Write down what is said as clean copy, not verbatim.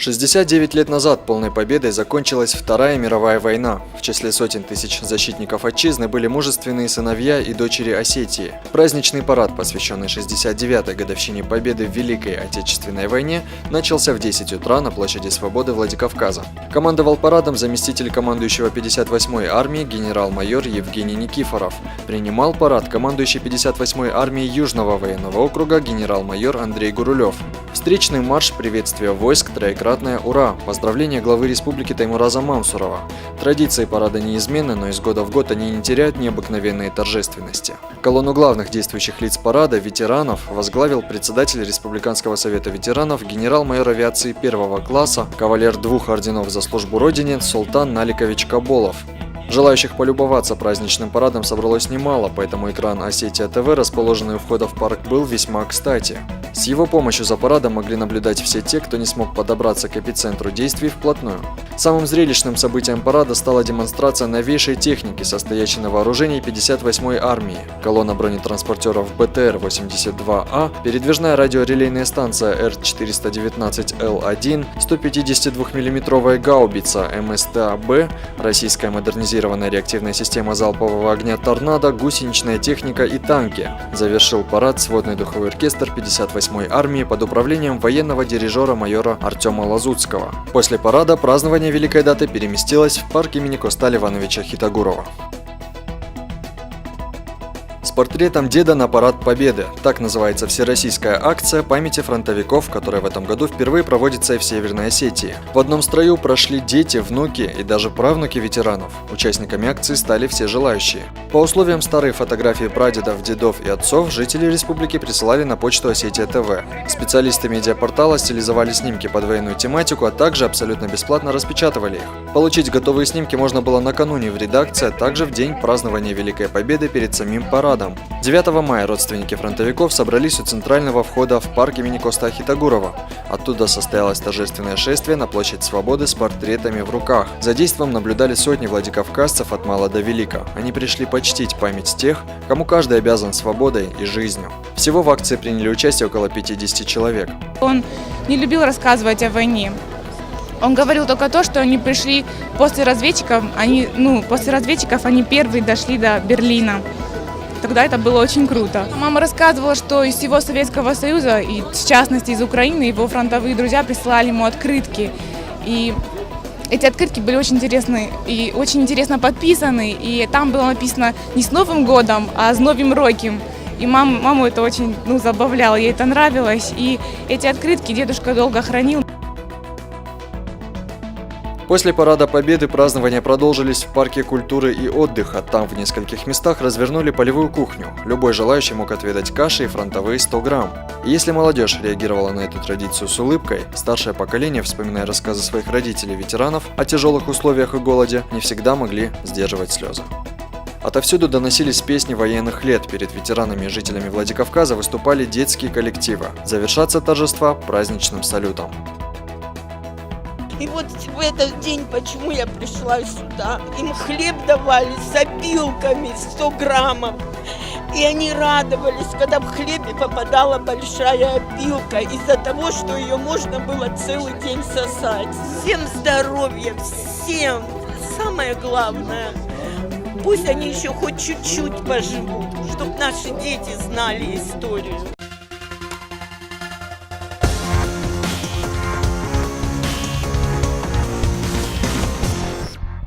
69 лет назад полной победой закончилась Вторая мировая война. В числе сотен тысяч защитников отчизны были мужественные сыновья и дочери Осетии. Праздничный парад, посвященный 69-й годовщине победы в Великой Отечественной войне, начался в 10 утра на площади Свободы Владикавказа. Командовал парадом заместитель командующего 58-й армией генерал-майор Евгений Никифоров. Принимал парад командующий 58-й армией Южного военного округа генерал-майор Андрей Гурулев. Встречный марш, приветствие войск, троекратное «Ура!», поздравления главы республики Таймураза Мансурова. Традиции парада неизменны, но из года в год они не теряют необыкновенной торжественности. Колонну главных действующих лиц парада, ветеранов, возглавил председатель Республиканского совета ветеранов, генерал-майор авиации первого класса, кавалер 2 орденов за службу Родине Султан Наликович Каболов. Желающих полюбоваться праздничным парадом собралось немало, поэтому экран Осетия ТВ, расположенный у входа в парк, был весьма кстати. С его помощью за парадом могли наблюдать все те, кто не смог подобраться к эпицентру действий вплотную. Самым зрелищным событием парада стала демонстрация новейшей техники, состоящей на вооружении 58-й армии. Колонна бронетранспортеров БТР-82А, передвижная радиорелейная станция Р-419Л1, 152 мм гаубица МСТА-Б, российская модернизированная реактивная система залпового огня «Торнадо», гусеничная техника и танки. Завершил парад сводный духовой оркестр 58-й армии под управлением военного дирижера майора Артема Лазутского. После парада празднование великой даты переместилось в парк имени Коста Ливановича Хитагурова. С портретом деда на парад Победы. Так называется всероссийская акция памяти фронтовиков, которая в этом году впервые проводится и в Северной Осетии. В одном строю прошли дети, внуки и даже правнуки ветеранов. Участниками акции стали все желающие. По условиям старые фотографии прадедов, дедов и отцов жители республики присылали на почту Осетия ТВ. Специалисты медиапортала стилизовали снимки под военную тематику, а также абсолютно бесплатно распечатывали их. Получить готовые снимки можно было накануне в редакции, а также в день празднования Великой Победы перед самим парадом. 9 мая родственники фронтовиков собрались у центрального входа в парк имени Коста Хитагурова. Оттуда состоялось торжественное шествие на площадь Свободы с портретами в руках. За действом наблюдали сотни владикавказцев от мала до велика. Они пришли почтить память тех, кому каждый обязан свободой и жизнью. Всего в акции приняли участие около 50 человек. Он не любил рассказывать о войне. Он говорил только то, что они пришли после разведчиков, они первые дошли до Берлина. Тогда это было очень круто. Мама рассказывала, что из всего Советского Союза, и в частности из Украины, его фронтовые друзья присылали ему открытки. И эти открытки были очень интересны и очень интересно подписаны. И там было написано не с Новым годом, а с Новым роком. И маму это очень забавляло, ей это нравилось. И эти открытки дедушка долго хранил. После парада Победы празднования продолжились в парке культуры и отдыха. Там в нескольких местах развернули полевую кухню. Любой желающий мог отведать каши и фронтовые 100 грамм. И если молодежь реагировала на эту традицию с улыбкой, старшее поколение, вспоминая рассказы своих родителей-ветеранов о тяжелых условиях и голоде, не всегда могли сдерживать слезы. Отовсюду доносились песни военных лет. Перед ветеранами и жителями Владикавказа выступали детские коллективы. Завершатся торжества праздничным салютом. И вот в этот день, почему я пришла сюда, им хлеб давали с опилками, 100 граммов. И они радовались, когда в хлебе попадала большая опилка, из-за того, что ее можно было целый день сосать. Всем здоровья, всем! Самое главное, пусть они еще хоть чуть-чуть поживут, чтобы наши дети знали историю.